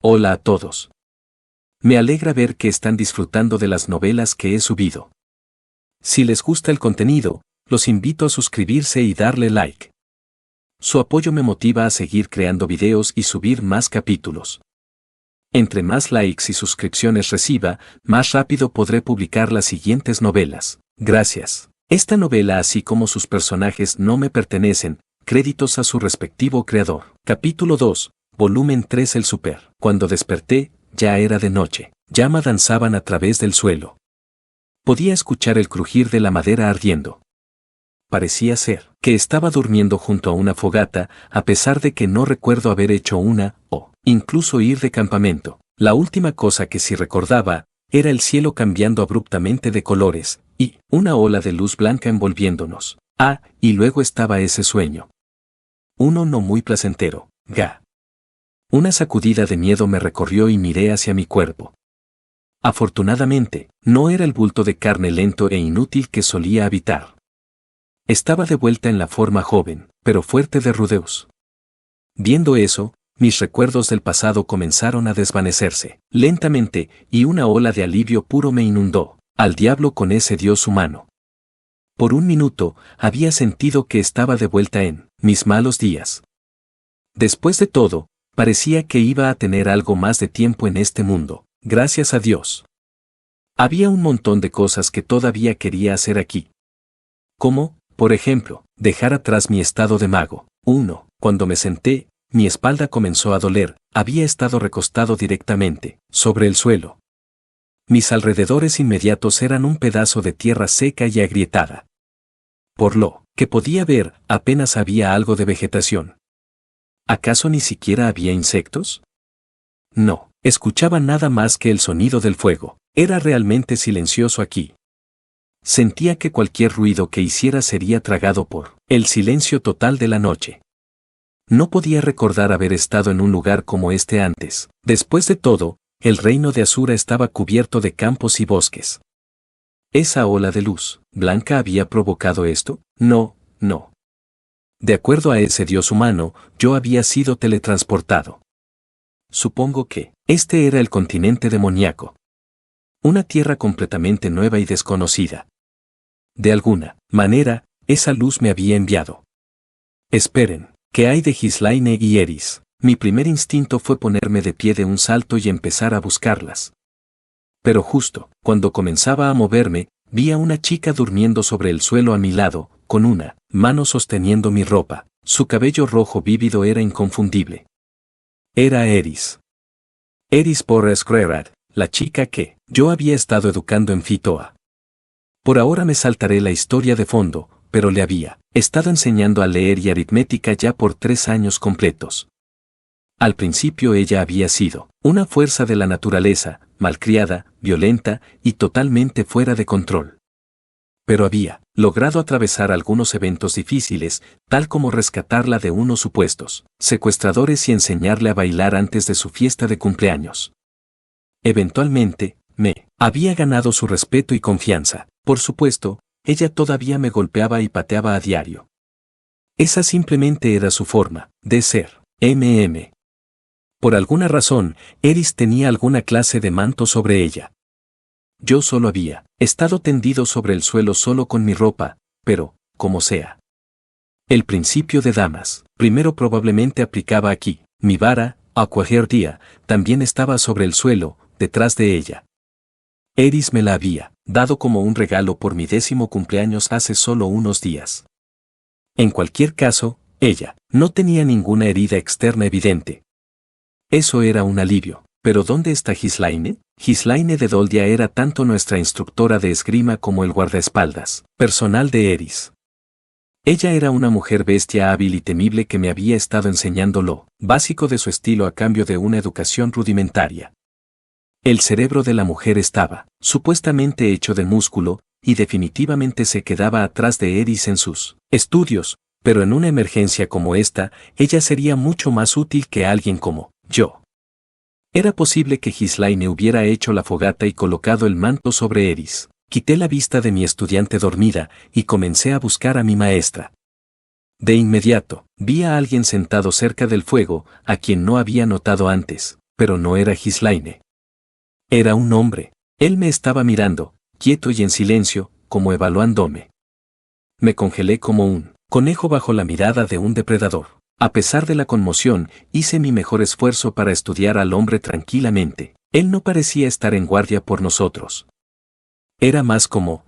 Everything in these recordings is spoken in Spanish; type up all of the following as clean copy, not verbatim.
Hola a todos. Me alegra ver que están disfrutando de las novelas que he subido. Si les gusta el contenido, los invito a suscribirse y darle like. Su apoyo me motiva a seguir creando videos y subir más capítulos. Entre más likes y suscripciones reciba, más rápido podré publicar las siguientes novelas. Gracias. Esta novela, así como sus personajes, no me pertenecen, créditos a su respectivo creador. Capítulo 2, Volumen 3. El Super. Cuando desperté, ya era de noche. Llamas danzaban a través del suelo. Podía escuchar el crujir de la madera ardiendo. Parecía ser que estaba durmiendo junto a una fogata, a pesar de que no recuerdo haber hecho una, o incluso ir de campamento. La última cosa que sí recordaba era el cielo cambiando abruptamente de colores, y una ola de luz blanca envolviéndonos. Y luego estaba ese sueño. Uno no muy placentero. Una sacudida de miedo me recorrió y miré hacia mi cuerpo. Afortunadamente, no era el bulto de carne lento e inútil que solía habitar. Estaba de vuelta en la forma joven, pero fuerte de Rudeus. Viendo eso, mis recuerdos del pasado comenzaron a desvanecerse, lentamente, y una ola de alivio puro me inundó. Al diablo con ese dios humano. Por un minuto, había sentido que estaba de vuelta en mis malos días. Después de todo, parecía que iba a tener algo más de tiempo en este mundo, gracias a Dios. Había un montón de cosas que todavía quería hacer aquí. Como, por ejemplo, dejar atrás mi estado de mago. Cuando me senté, mi espalda comenzó a doler, había estado recostado directamente, sobre el suelo. Mis alrededores inmediatos eran un pedazo de tierra seca y agrietada. Por lo que podía ver, apenas había algo de vegetación. ¿Acaso ni siquiera había insectos? No, escuchaba nada más que el sonido del fuego. Era realmente silencioso aquí. Sentía que cualquier ruido que hiciera sería tragado por el silencio total de la noche. No podía recordar haber estado en un lugar como este antes. Después de todo, el reino de Asura estaba cubierto de campos y bosques. ¿Esa ola de luz blanca había provocado esto? No. De acuerdo a ese dios humano, yo había sido teletransportado. Supongo que este era el continente demoníaco. Una tierra completamente nueva y desconocida. De alguna manera, esa luz me había enviado. Esperen, ¿qué hay de Ghislaine y Eris? Mi primer instinto fue ponerme de pie de un salto y empezar a buscarlas. Pero justo, cuando comenzaba a moverme, vi a una chica durmiendo sobre el suelo a mi lado, con una mano sosteniendo mi ropa. Su cabello rojo vívido era inconfundible. Era Eris. Eris Porras-Crerad, la chica que yo había estado educando en Fitoa. Por ahora me saltaré la historia de fondo, pero le había estado enseñando a leer y aritmética ya por 3 años completos. Al principio ella había sido una fuerza de la naturaleza, malcriada, violenta y totalmente fuera de control. Pero había logrado atravesar algunos eventos difíciles, tal como rescatarla de unos supuestos secuestradores y enseñarle a bailar antes de su fiesta de cumpleaños. Eventualmente, me había ganado su respeto y confianza. Por supuesto, ella todavía me golpeaba y pateaba a diario. Esa simplemente era su forma de ser. Por alguna razón, Eris tenía alguna clase de manto sobre ella. Yo solo había estado tendido sobre el suelo solo con mi ropa, pero, como sea. El principio de damas, primero probablemente aplicaba aquí. Mi vara, Aquaherdia, también estaba sobre el suelo, detrás de ella. Eris me la había dado como un regalo por mi 10º cumpleaños hace solo unos días. En cualquier caso, ella no tenía ninguna herida externa evidente. Eso era un alivio. ¿Pero dónde está Ghislaine? Ghislaine de Doldia era tanto nuestra instructora de esgrima como el guardaespaldas personal de Eris. Ella era una mujer bestia hábil y temible que me había estado enseñando lo básico de su estilo a cambio de una educación rudimentaria. El cerebro de la mujer estaba supuestamente hecho de músculo, y definitivamente se quedaba atrás de Eris en sus estudios, pero en una emergencia como esta, ella sería mucho más útil que alguien como yo. Era posible que Ghislaine hubiera hecho la fogata y colocado el manto sobre Eris. Quité la vista de mi estudiante dormida y comencé a buscar a mi maestra. De inmediato, vi a alguien sentado cerca del fuego, a quien no había notado antes. pero no era Ghislaine. Era un hombre. Él me estaba mirando, quieto y en silencio, como evaluándome. Me congelé como un conejo bajo la mirada de un depredador. A pesar de la conmoción, hice mi mejor esfuerzo para estudiar al hombre tranquilamente. Él no parecía estar en guardia por nosotros. Era más como...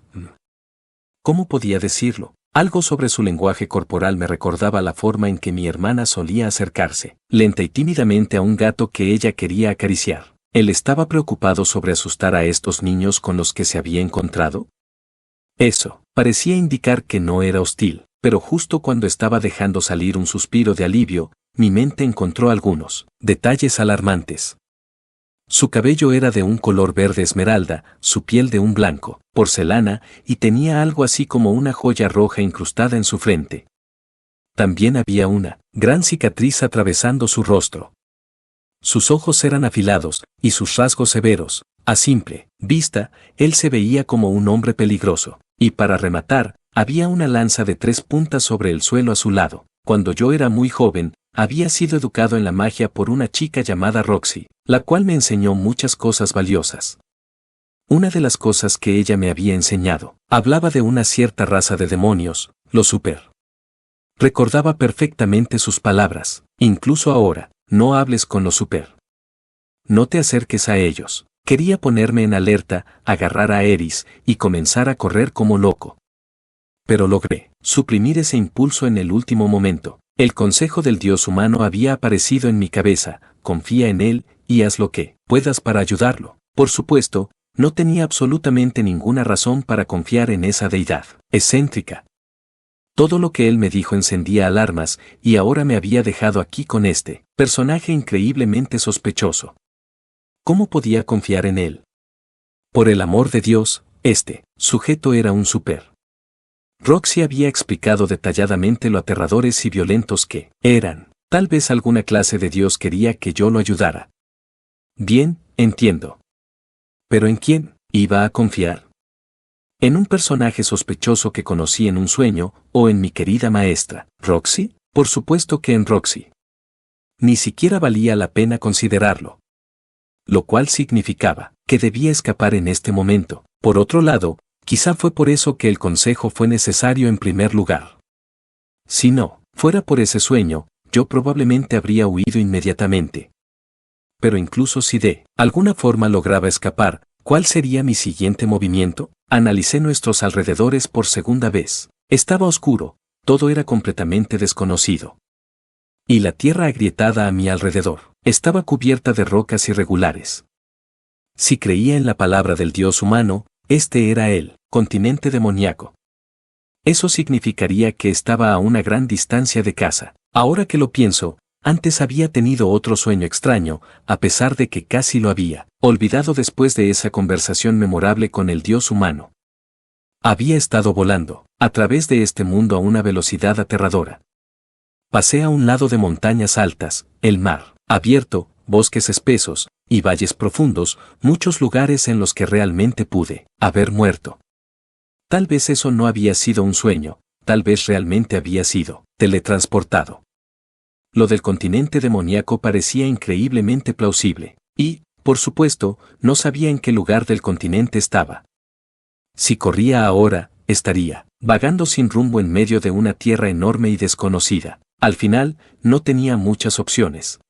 ¿Cómo podía decirlo? Algo sobre su lenguaje corporal me recordaba la forma en que mi hermana solía acercarse, lenta y tímidamente a un gato que ella quería acariciar. ¿Él estaba preocupado sobre asustar a estos niños con los que se había encontrado? Eso parecía indicar que no era hostil, pero justo cuando estaba dejando salir un suspiro de alivio, mi mente encontró algunos detalles alarmantes. Su cabello era de un color verde esmeralda, su piel de un blanco porcelana, y tenía algo así como una joya roja incrustada en su frente. También había una gran cicatriz atravesando su rostro. Sus ojos eran afilados, y sus rasgos severos. A simple vista, él se veía como un hombre peligroso. Y para rematar, había una lanza de 3 puntas sobre el suelo a su lado. Cuando yo era muy joven, había sido educado en la magia por una chica llamada Roxy, la cual me enseñó muchas cosas valiosas. Una de las cosas que ella me había enseñado, hablaba de una cierta raza de demonios, los super. Recordaba perfectamente sus palabras, incluso ahora, no hables con los super. No te acerques a ellos. Quería ponerme en alerta, agarrar a Eris y comenzar a correr como loco. Pero logré suprimir ese impulso en el último momento. El consejo del dios humano había aparecido en mi cabeza, confía en él y haz lo que puedas para ayudarlo. Por supuesto, no tenía absolutamente ninguna razón para confiar en esa deidad excéntrica. Todo lo que él me dijo encendía alarmas y ahora me había dejado aquí con este personaje increíblemente sospechoso. ¿Cómo podía confiar en él? Por el amor de Dios, este sujeto era un super. Roxy había explicado detalladamente lo aterradores y violentos que eran. Tal vez alguna clase de Dios quería que yo lo ayudara. Bien, entiendo. ¿Pero en quién iba a confiar? ¿En un personaje sospechoso que conocí en un sueño o en mi querida maestra, Roxy? Por supuesto que en Roxy. Ni siquiera valía la pena considerarlo. Lo cual significaba que debía escapar en este momento. Por otro lado, quizá fue por eso que el consejo fue necesario en primer lugar. Si no fuera por ese sueño, yo probablemente habría huido inmediatamente. Pero incluso si de alguna forma lograba escapar, ¿cuál sería mi siguiente movimiento? Analicé nuestros alrededores por segunda vez. Estaba oscuro, todo era completamente desconocido. Y la tierra agrietada a mi alrededor estaba cubierta de rocas irregulares. Si creía en la palabra del dios humano, este era el continente demoníaco. Eso significaría que estaba a una gran distancia de casa. Ahora que lo pienso, antes había tenido otro sueño extraño, a pesar de que casi lo había olvidado después de esa conversación memorable con el dios humano. Había estado volando a través de este mundo a una velocidad aterradora. Pasé a un lado de montañas altas, el mar abierto, bosques espesos y valles profundos, muchos lugares en los que realmente pude haber muerto. Tal vez eso no había sido un sueño, tal vez realmente había sido teletransportado. Lo del continente demoníaco parecía increíblemente plausible, y, por supuesto, no sabía en qué lugar del continente estaba. Si corría ahora, estaría vagando sin rumbo en medio de una tierra enorme y desconocida. Al final, no tenía muchas opciones.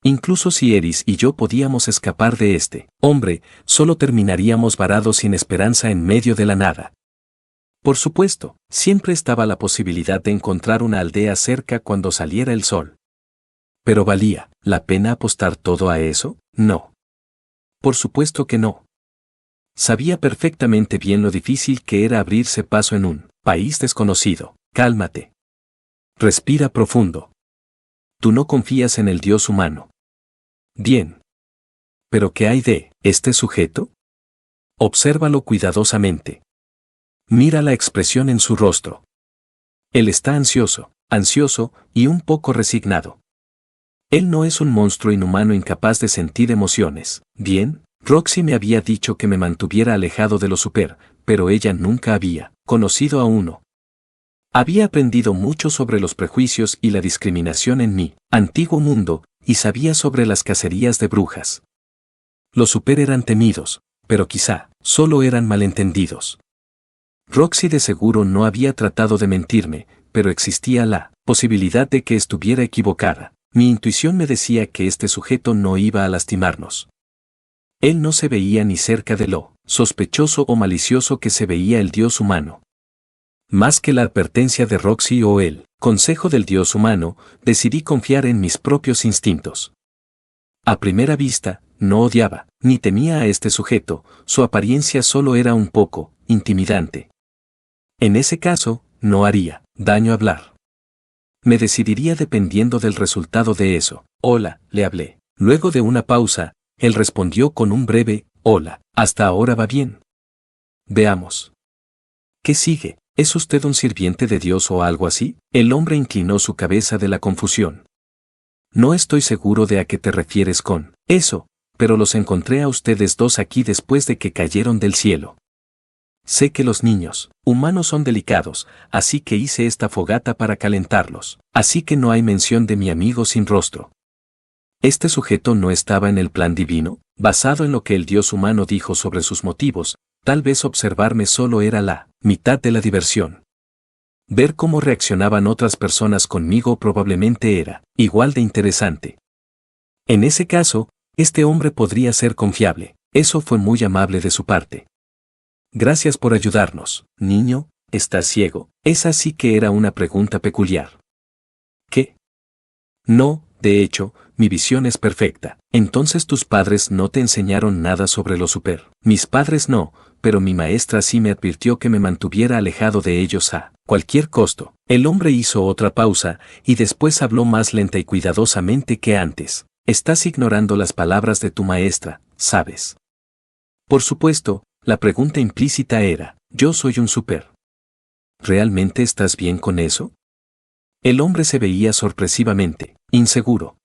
Incluso si Eris y yo podíamos escapar de este hombre, solo terminaríamos varados sin esperanza en medio de la nada. Por supuesto, siempre estaba la posibilidad de encontrar una aldea cerca cuando saliera el sol. ¿Pero valía la pena apostar todo a eso? No. Por supuesto que no. Sabía perfectamente bien lo difícil que era abrirse paso en un país desconocido. Cálmate. Respira profundo. Tú no confías en el dios humano. Bien. ¿Pero qué hay de este sujeto? Obsérvalo cuidadosamente. Mira la expresión en su rostro. Él está ansioso y un poco resignado. Él no es un monstruo inhumano incapaz de sentir emociones. Bien, Roxy me había dicho que me mantuviera alejado de lo super, pero ella nunca había conocido a uno. Había aprendido mucho sobre los prejuicios y la discriminación en mi antiguo mundo, y sabía sobre las cacerías de brujas. Los super eran temidos, pero quizá, solo eran malentendidos. Roxy de seguro no había tratado de mentirme, pero existía la posibilidad de que estuviera equivocada. Mi intuición me decía que este sujeto no iba a lastimarnos. Él no se veía ni cerca de lo sospechoso o malicioso que se veía el dios humano. Más que la advertencia de Roxy o el consejo del dios humano, decidí confiar en mis propios instintos. A primera vista, no odiaba, ni temía a este sujeto, su apariencia solo era un poco intimidante. En ese caso, no haría daño hablar. Me decidiría dependiendo del resultado de eso. Hola, le hablé. Luego de una pausa, él respondió con un breve, hola, hasta ahora va bien. Veamos. ¿Qué sigue? ¿Es usted un sirviente de Dios o algo así? El hombre inclinó su cabeza de la confusión. No estoy seguro de a qué te refieres con eso, pero los encontré a ustedes dos aquí después de que cayeron del cielo. Sé que los niños humanos son delicados, así que hice esta fogata para calentarlos, así que no hay mención de mi amigo sin rostro. Este sujeto no estaba en el plan divino, basado en lo que el dios humano dijo sobre sus motivos, tal vez observarme solo era la mitad de la diversión. Ver cómo reaccionaban otras personas conmigo probablemente era igual de interesante. En ese caso, este hombre podría ser confiable, eso fue muy amable de su parte. Gracias por ayudarnos, niño, ¿estás ciego? Esa sí que era una pregunta peculiar. ¿Qué? No, de hecho, mi visión es perfecta. Entonces tus padres no te enseñaron nada sobre lo super. Mis padres no, pero mi maestra sí me advirtió que me mantuviera alejado de ellos a cualquier costo. El hombre hizo otra pausa, y después habló más lenta y cuidadosamente que antes. Estás ignorando las palabras de tu maestra, ¿sabes? Por supuesto, la pregunta implícita era, yo soy un super. ¿Realmente estás bien con eso? El hombre se veía sorpresivamente inseguro.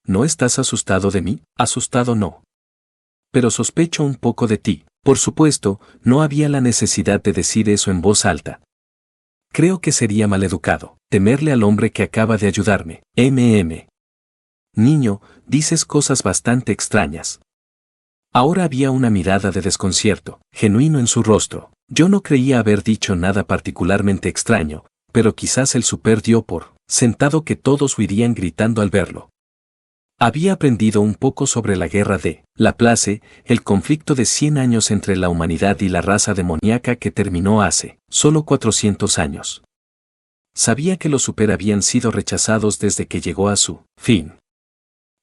¿No estás asustado de mí? Asustado no. Pero sospecho un poco de ti. Por supuesto, no había la necesidad de decir eso en voz alta. Creo que sería maleducado temerle al hombre que acaba de ayudarme. Niño, dices cosas bastante extrañas. Ahora había una mirada de desconcierto, genuino en su rostro. Yo no creía haber dicho nada particularmente extraño, pero quizás el super dio por sentado que todos huirían gritando al verlo. Había aprendido un poco sobre la guerra de Laplace, el conflicto de 100 años entre la humanidad y la raza demoníaca que terminó hace solo 400 años. Sabía que los super habían sido rechazados desde que llegó a su fin.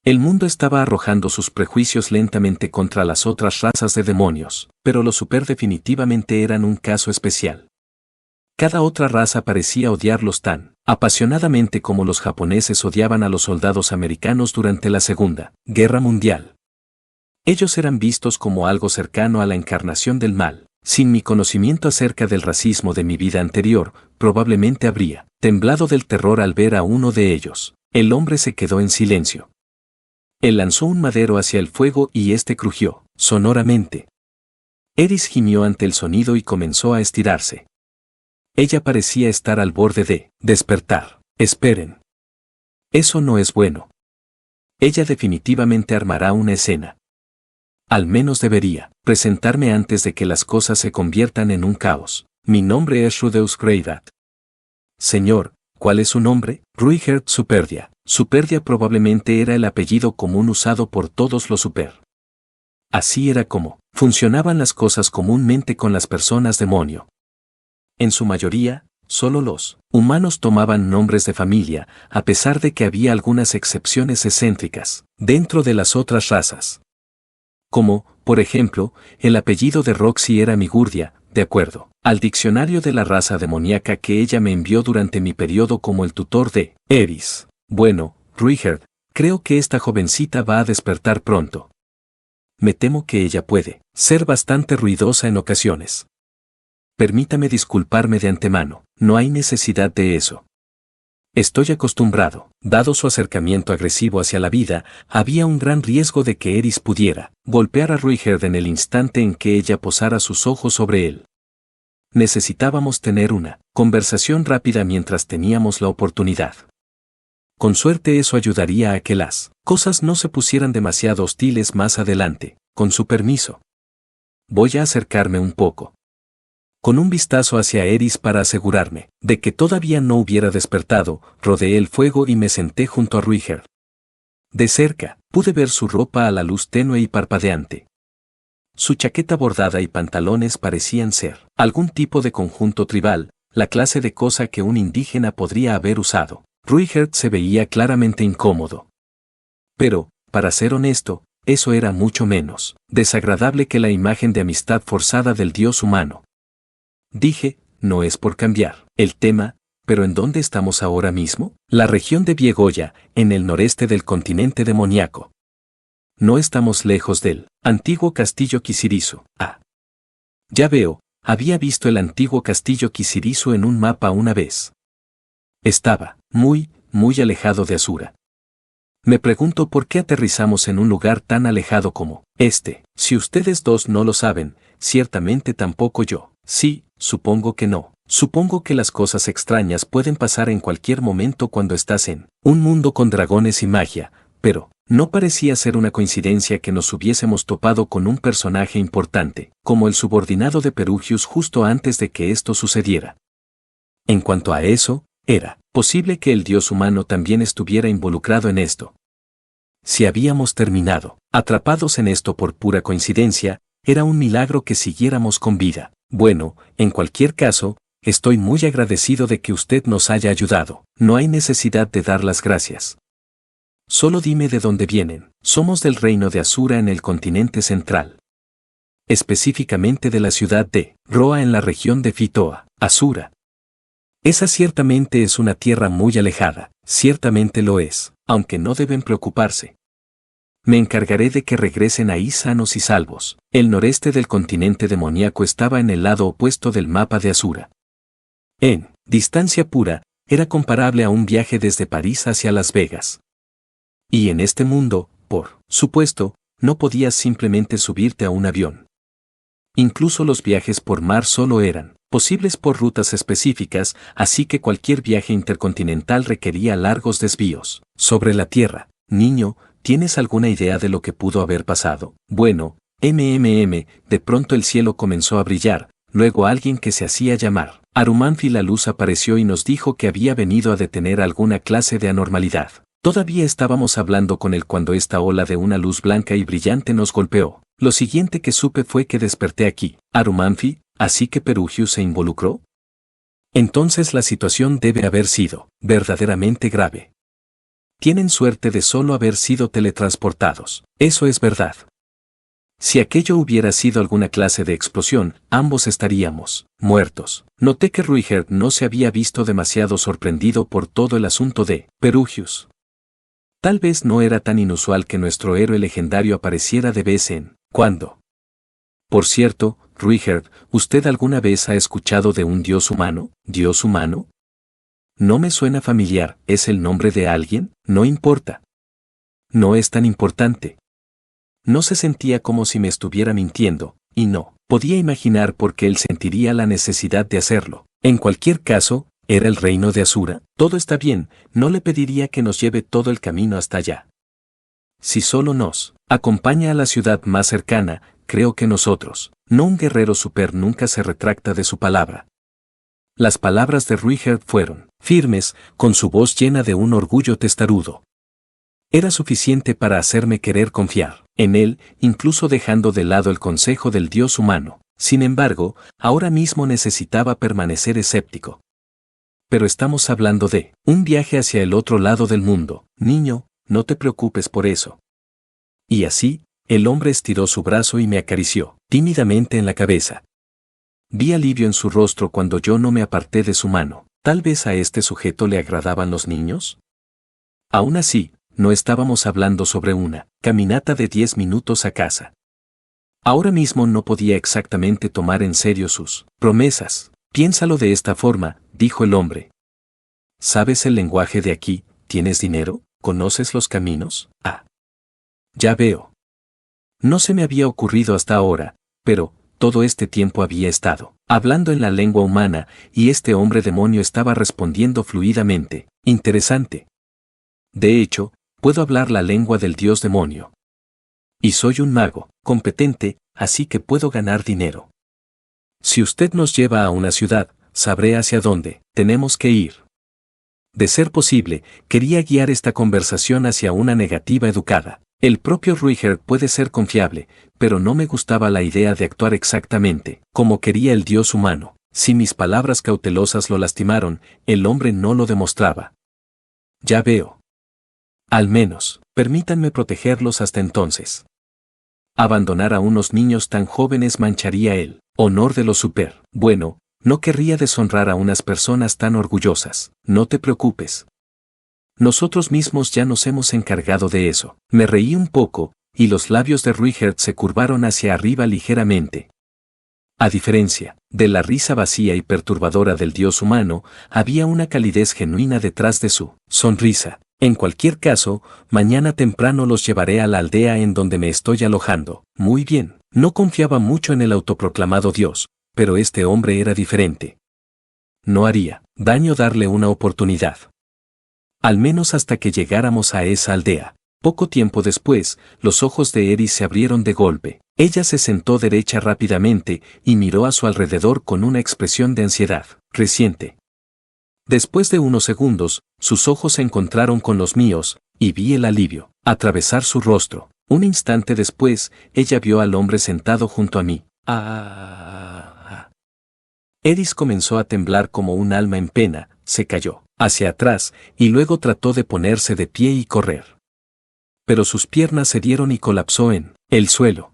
El mundo estaba arrojando sus prejuicios lentamente contra las otras razas de demonios, pero los super definitivamente eran un caso especial. Cada otra raza parecía odiarlos tan apasionadamente como los japoneses odiaban a los soldados americanos durante la Segunda Guerra Mundial. Ellos eran vistos como algo cercano a la encarnación del mal. Sin mi conocimiento acerca del racismo de mi vida anterior, probablemente habría temblado del terror al ver a uno de ellos. El hombre se quedó en silencio. Él lanzó un madero hacia el fuego y este crujió sonoramente. Eris gimió ante el sonido y comenzó a estirarse. Ella parecía estar al borde de despertar. Esperen. Eso no es bueno. Ella definitivamente armará una escena. Al menos debería presentarme antes de que las cosas se conviertan en un caos. Mi nombre es Rudeus Greydat. Señor, ¿cuál es su nombre? Ruigert Superdia. Superdia probablemente era el apellido común usado por todos los super. Así era como funcionaban las cosas comúnmente con las personas demonio. En su mayoría, solo los humanos tomaban nombres de familia, a pesar de que había algunas excepciones excéntricas dentro de las otras razas. Como, por ejemplo, el apellido de Roxy era Migurdia, de acuerdo al diccionario de la raza demoníaca que ella me envió durante mi periodo como el tutor de Eris. Bueno, Ruigert, creo que esta jovencita va a despertar pronto. Me temo que ella puede ser bastante ruidosa en ocasiones. Permítame disculparme de antemano, no hay necesidad de eso. Estoy acostumbrado. Dado su acercamiento agresivo hacia la vida, había un gran riesgo de que Eris pudiera golpear a Ruigert en el instante en que ella posara sus ojos sobre él. Necesitábamos tener una conversación rápida mientras teníamos la oportunidad. Con suerte eso ayudaría a que las cosas no se pusieran demasiado hostiles más adelante, con su permiso. Voy a acercarme un poco. Con un vistazo hacia Eris para asegurarme de que todavía no hubiera despertado, rodeé el fuego y me senté junto a Ruiger. De cerca, pude ver su ropa a la luz tenue y parpadeante. Su chaqueta bordada y pantalones parecían ser algún tipo de conjunto tribal, la clase de cosa que un indígena podría haber usado. Ruiger se veía claramente incómodo. Pero, para ser honesto, eso era mucho menos desagradable que la imagen de amistad forzada del dios humano. Dije, no es por cambiar el tema, pero ¿en dónde estamos ahora mismo? La región de Viegoya, en el noreste del continente demoníaco. No estamos lejos del antiguo castillo Kisirizu. Ya veo, había visto el antiguo castillo Kisirizu en un mapa una vez. Estaba muy alejado de Asura. Me pregunto por qué aterrizamos en un lugar tan alejado como este. Si ustedes dos no lo saben, ciertamente tampoco yo. Sí, supongo que no. Supongo que las cosas extrañas pueden pasar en cualquier momento cuando estás en un mundo con dragones y magia, pero no parecía ser una coincidencia que nos hubiésemos topado con un personaje importante, como el subordinado de Perugius justo antes de que esto sucediera. En cuanto a eso, era posible que el dios humano también estuviera involucrado en esto. Si habíamos terminado atrapados en esto por pura coincidencia, era un milagro que siguiéramos con vida. Bueno, en cualquier caso, estoy muy agradecido de que usted nos haya ayudado. No hay necesidad de dar las gracias. Solo dime de dónde vienen. Somos del reino de Asura en el continente central. Específicamente de la ciudad de Roa en la región de Fitoa, Asura. Esa ciertamente es una tierra muy alejada, ciertamente lo es, aunque no deben preocuparse. Me encargaré de que regresen ahí sanos y salvos. El noreste del continente demoníaco estaba en el lado opuesto del mapa de Asura. En distancia pura, era comparable a un viaje desde París hacia Las Vegas. Y en este mundo, por supuesto, no podías simplemente subirte a un avión. Incluso los viajes por mar solo eran posibles por rutas específicas, así que cualquier viaje intercontinental requería largos desvíos. Sobre la Tierra, niño, ¿tienes alguna idea de lo que pudo haber pasado? Bueno, de pronto el cielo comenzó a brillar, luego alguien que se hacía llamar Arumanfi la luz apareció y nos dijo que había venido a detener alguna clase de anormalidad. Todavía estábamos hablando con él cuando esta ola de una luz blanca y brillante nos golpeó. Lo siguiente que supe fue que desperté aquí. Arumanfi, ¿así que Perugius se involucró? Entonces la situación debe haber sido verdaderamente grave. Tienen suerte de solo haber sido teletransportados. Eso es verdad. Si aquello hubiera sido alguna clase de explosión, ambos estaríamos muertos. Noté que Ruiger no se había visto demasiado sorprendido por todo el asunto de Perugius. Tal vez no era tan inusual que nuestro héroe legendario apareciera de vez en cuando. Por cierto, Ruiger, ¿usted alguna vez ha escuchado de un dios humano? ¿Dios humano? No me suena familiar. ¿Es el nombre de alguien? No importa. No es tan importante. No se sentía como si me estuviera mintiendo, y no podía imaginar por qué él sentiría la necesidad de hacerlo. En cualquier caso, ¿era el reino de Asura? Todo está bien, no le pediría que nos lleve todo el camino hasta allá. Si solo nos acompaña a la ciudad más cercana, creo que nosotros, no un guerrero super nunca se retracta de su palabra. Las palabras de Ruiger fueron firmes, con su voz llena de un orgullo testarudo. Era suficiente para hacerme querer confiar en él, incluso dejando de lado el consejo del dios humano. Sin embargo, ahora mismo necesitaba permanecer escéptico. Pero estamos hablando de un viaje hacia el otro lado del mundo. Niño, no te preocupes por eso. Y así, el hombre estiró su brazo y me acarició tímidamente en la cabeza. Vi alivio en su rostro cuando yo no me aparté de su mano. ¿Tal vez a este sujeto le agradaban los niños? Aún así, no estábamos hablando sobre una caminata de 10 minutos a casa. Ahora mismo no podía exactamente tomar en serio sus promesas. Piénsalo de esta forma, dijo el hombre. ¿Sabes el lenguaje de aquí? ¿Tienes dinero? ¿Conoces los caminos? Ya veo. No se me había ocurrido hasta ahora, pero todo este tiempo había estado hablando en la lengua humana y este hombre demonio estaba respondiendo fluidamente. Interesante. De hecho, puedo hablar la lengua del dios demonio. Y soy un mago, competente, así que puedo ganar dinero. Si usted nos lleva a una ciudad, sabré hacia dónde tenemos que ir. De ser posible, quería guiar esta conversación hacia una negativa educada. El propio Ruiger puede ser confiable, pero no me gustaba la idea de actuar exactamente como quería el dios humano. Si mis palabras cautelosas lo lastimaron, el hombre no lo demostraba. Ya veo. Al menos, permítanme protegerlos hasta entonces. Abandonar a unos niños tan jóvenes mancharía el honor de los super. Bueno, no querría deshonrar a unas personas tan orgullosas. No te preocupes. Nosotros mismos ya nos hemos encargado de eso. Me reí un poco, y los labios de Ruigert se curvaron hacia arriba ligeramente. A diferencia de la risa vacía y perturbadora del dios humano, había una calidez genuina detrás de su sonrisa. En cualquier caso, mañana temprano los llevaré a la aldea en donde me estoy alojando. Muy bien. No confiaba mucho en el autoproclamado dios, pero este hombre era diferente. No haría daño darle una oportunidad. Al menos hasta que llegáramos a esa aldea. Poco tiempo después, los ojos de Eris se abrieron de golpe. Ella se sentó derecha rápidamente y miró a su alrededor con una expresión de ansiedad creciente. Después de unos segundos, sus ojos se encontraron con los míos, y vi el alivio atravesar su rostro. Un instante después, ella vio al hombre sentado junto a mí. Eris comenzó a temblar como un alma en pena, se cayó hacia atrás, y luego trató de ponerse de pie y correr. Pero sus piernas cedieron y colapsó en el suelo.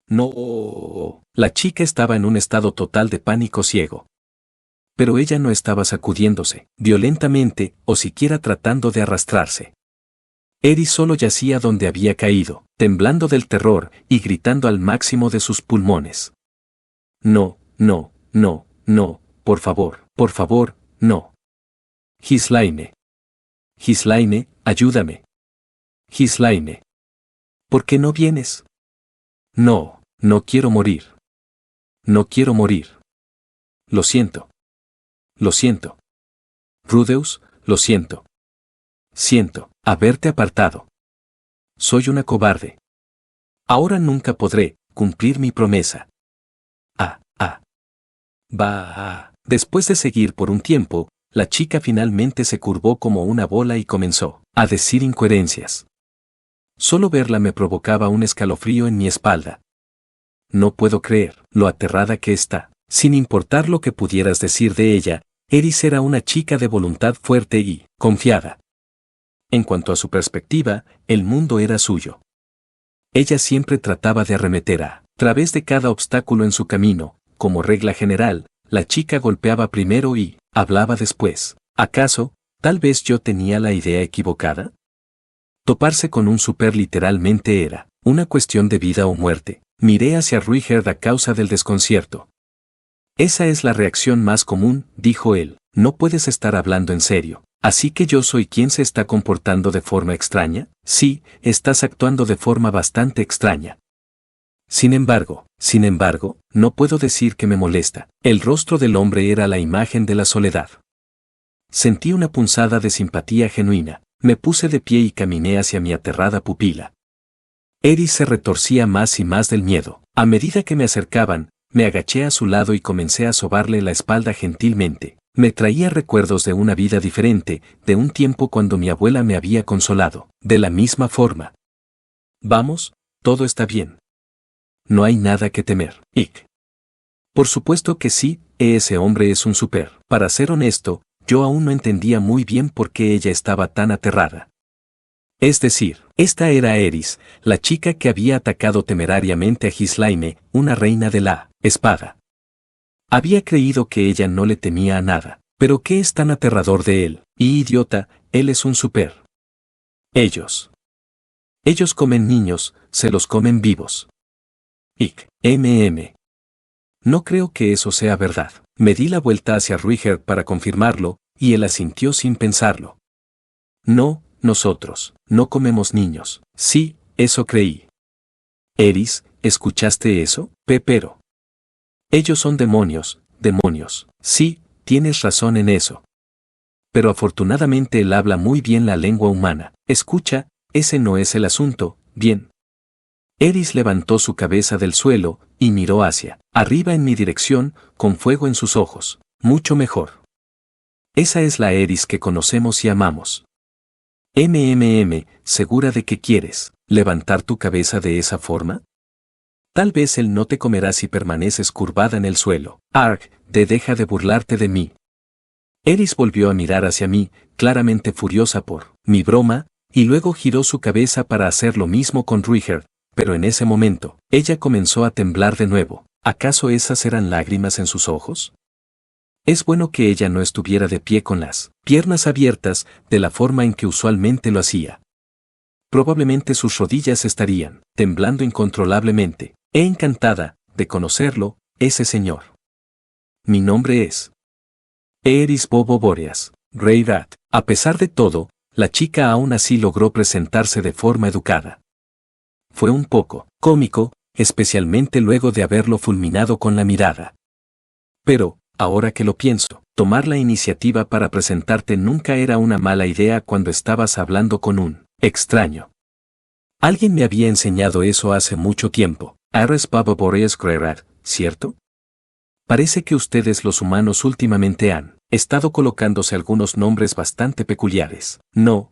No. La chica estaba en un estado total de pánico ciego. Pero ella no estaba sacudiéndose violentamente o siquiera tratando de arrastrarse. Eris solo yacía donde había caído, temblando del terror y gritando al máximo de sus pulmones. No, no, no, no, por favor, no. Ghislaine. Ghislaine, ayúdame. Ghislaine. ¿Por qué no vienes? No, no quiero morir. No quiero morir. Lo siento. Lo siento. Rudeus, lo siento. Siento haberte apartado. Soy una cobarde. Ahora nunca podré cumplir mi promesa. Después de seguir por un tiempo, la chica finalmente se curvó como una bola y comenzó a decir incoherencias. Solo verla me provocaba un escalofrío en mi espalda. No puedo creer lo aterrada que está. Sin importar lo que pudieras decir de ella, Eris era una chica de voluntad fuerte y confiada. En cuanto a su perspectiva, el mundo era suyo. Ella siempre trataba de arremeter a través de cada obstáculo en su camino. Como regla general, la chica golpeaba primero y hablaba después. ¿Acaso, tal vez yo tenía la idea equivocada? Toparse con un super literalmente era una cuestión de vida o muerte. Miré hacia Ruigert a causa del desconcierto. Esa es la reacción más común, dijo él. No puedes estar hablando en serio. ¿Así que yo soy quien se está comportando de forma extraña? Sí, estás actuando de forma bastante extraña. Sin embargo, no puedo decir que me molesta. El rostro del hombre era la imagen de la soledad. Sentí una punzada de simpatía genuina. Me puse de pie y caminé hacia mi aterrada pupila. Eris se retorcía más y más del miedo. A medida que me acercaban, me agaché a su lado y comencé a sobarle la espalda gentilmente. Me traía recuerdos de una vida diferente, de un tiempo cuando mi abuela me había consolado. De la misma forma. Vamos, todo está bien. No hay nada que temer. Ick. Por supuesto que sí, ese hombre es un super. Para ser honesto, yo aún no entendía muy bien por qué ella estaba tan aterrada. Es decir, esta era Eris, la chica que había atacado temerariamente a Ghislaine, una reina de la espada. Había creído que ella no le temía a nada. Pero ¿qué es tan aterrador de él? Y idiota, él es un super. Ellos comen niños, se los comen vivos. No creo que eso sea verdad. Me di la vuelta hacia Ruigert para confirmarlo, y él asintió sin pensarlo. No, nosotros no comemos niños. Sí, eso creí. Eris, ¿escuchaste eso? Pero. Ellos son demonios. Sí, tienes razón en eso. pero afortunadamente él habla muy bien la lengua humana. Escucha, ese no es el asunto, bien. Eris levantó su cabeza del suelo y miró hacia arriba en mi dirección, con fuego en sus ojos. Mucho mejor. Esa es la Eris que conocemos y amamos. ¿Segura de que quieres levantar tu cabeza de esa forma? Tal vez él no te comerá si permaneces curvada en el suelo. Arg, deja de burlarte de mí. Eris volvió a mirar hacia mí, claramente furiosa por mi broma, y luego giró su cabeza para hacer lo mismo con Ruiger, pero en ese momento, ella comenzó a temblar de nuevo. ¿Acaso esas eran lágrimas en sus ojos? Es bueno que ella no estuviera de pie con las piernas abiertas, de la forma en que usualmente lo hacía. Probablemente sus rodillas estarían temblando incontrolablemente. Encantada de conocerlo, ese señor. Mi nombre es Eris Bobo Boreas, Rey Rat. A pesar de todo, la chica aún así logró presentarse de forma educada. Fue un poco cómico, especialmente luego de haberlo fulminado con la mirada. Pero, ahora que lo pienso, tomar la iniciativa para presentarte nunca era una mala idea cuando estabas hablando con un extraño. Alguien me había enseñado eso hace mucho tiempo. Eris Bobo Boreas Grey Rat, ¿cierto? Parece que ustedes los humanos últimamente han estado colocándose algunos nombres bastante peculiares. No,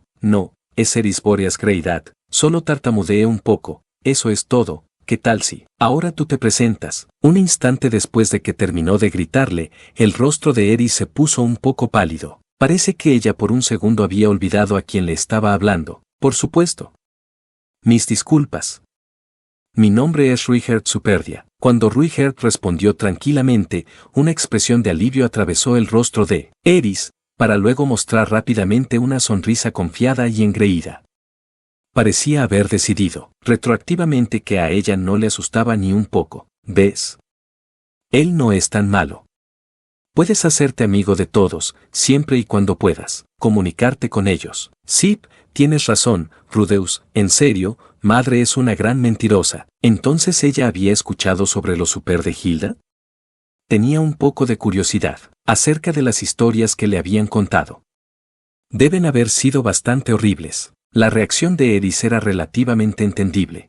es Eris Boreas Grey Rat, solo tartamudeé un poco, eso es todo. ¿Qué tal si ahora tú te presentas? Un instante después de que terminó de gritarle, el rostro de Eris se puso un poco pálido. Parece que ella por un segundo había olvidado a quién le estaba hablando. Por supuesto. Mis disculpas. Mi nombre es Ruiger Superdia. Cuando Ruiger respondió tranquilamente, una expresión de alivio atravesó el rostro de Eris, para luego mostrar rápidamente una sonrisa confiada y engreída. Parecía haber decidido, retroactivamente, que a ella no le asustaba ni un poco. ¿Ves? Él no es tan malo. Puedes hacerte amigo de todos, siempre y cuando puedas comunicarte con ellos. Sí, tienes razón, Rudeus, en serio, madre es una gran mentirosa. ¿Entonces ella había escuchado sobre los super de Hilda? Tenía un poco de curiosidad acerca de las historias que le habían contado. Deben haber sido bastante horribles. La reacción de Eris era relativamente entendible.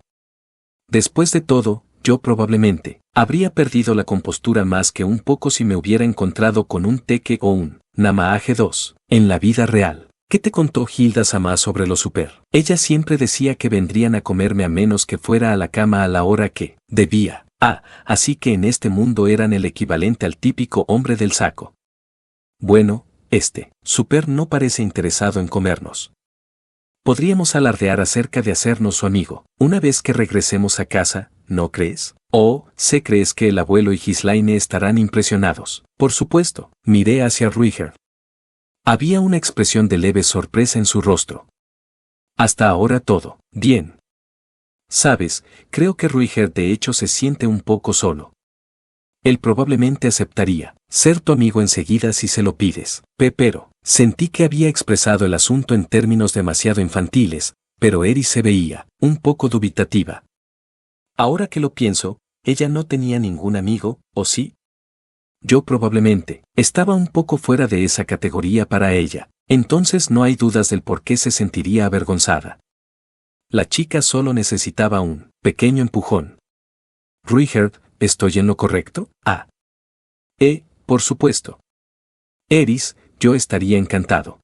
Después de todo, yo probablemente habría perdido la compostura más que un poco si me hubiera encontrado con un Teque o un Namaaje 2 en la vida real. ¿Qué te contó Hilda Sama sobre los super? Ella siempre decía que vendrían a comerme a menos que fuera a la cama a la hora que debía. Así que en este mundo eran el equivalente al típico hombre del saco. Bueno, super no parece interesado en comernos. Podríamos alardear acerca de hacernos su amigo, una vez que regresemos a casa, ¿no crees? ¿Crees que el abuelo y Ghislaine estarán impresionados? Por supuesto, miré hacia Ruiger. Había una expresión de leve sorpresa en su rostro. Hasta ahora todo bien. Sabes, creo que Ruiger de hecho se siente un poco solo. Él probablemente aceptaría ser tu amigo enseguida si se lo pides, pero sentí que había expresado el asunto en términos demasiado infantiles, pero Eris se veía un poco dubitativa. Ahora que lo pienso, ella no tenía ningún amigo, ¿o sí? Yo probablemente estaba un poco fuera de esa categoría para ella, entonces no hay dudas del por qué se sentiría avergonzada. La chica solo necesitaba un pequeño empujón. Ruiger, ¿estoy en lo correcto? Por supuesto. Eris, yo estaría encantado.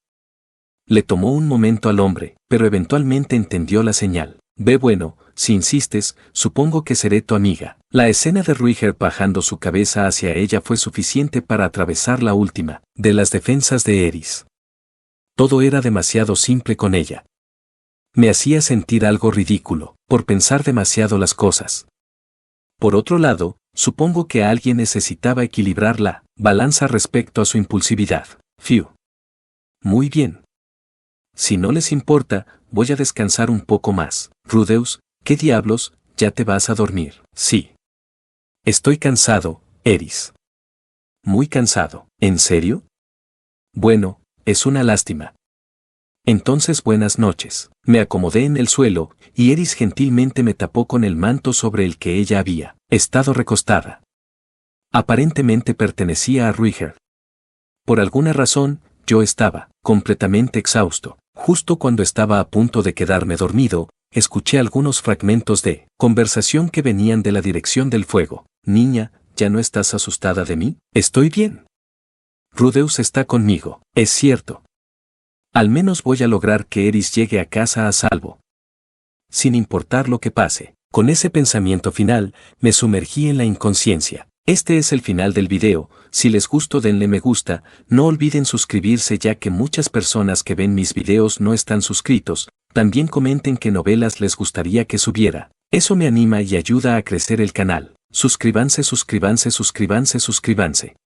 Le tomó un momento al hombre, pero eventualmente entendió la señal. Bueno, si insistes, supongo que seré tu amiga. La escena de Ruiger bajando su cabeza hacia ella fue suficiente para atravesar la última de las defensas de Eris. Todo era demasiado simple con ella. Me hacía sentir algo ridículo, por pensar demasiado las cosas. Por otro lado, supongo que alguien necesitaba equilibrar la balanza respecto a su impulsividad. Fiu. Muy bien. Si no les importa, voy a descansar un poco más. Rudeus, ¿qué diablos? ¿Ya te vas a dormir? Sí. Estoy cansado, Eris. Muy cansado. ¿En serio? Bueno, es una lástima. Entonces buenas noches. Me acomodé en el suelo, y Eris gentilmente me tapó con el manto sobre el que ella había estado recostada. Aparentemente pertenecía a Ruiger. Por alguna razón, yo estaba completamente exhausto. Justo cuando estaba a punto de quedarme dormido, escuché algunos fragmentos de conversación que venían de la dirección del fuego. Niña, ¿ya no estás asustada de mí? Estoy bien. Rudeus está conmigo. Es cierto. Al menos voy a lograr que Eris llegue a casa a salvo. Sin importar lo que pase. Con ese pensamiento final, me sumergí en la inconsciencia. Este es el final del video. Si les gustó denle me gusta, no olviden suscribirse ya que muchas personas que ven mis videos no están suscritos. También comenten qué novelas les gustaría que subiera. Eso me anima y ayuda a crecer el canal. Suscríbanse, suscríbanse, suscríbanse, suscríbanse.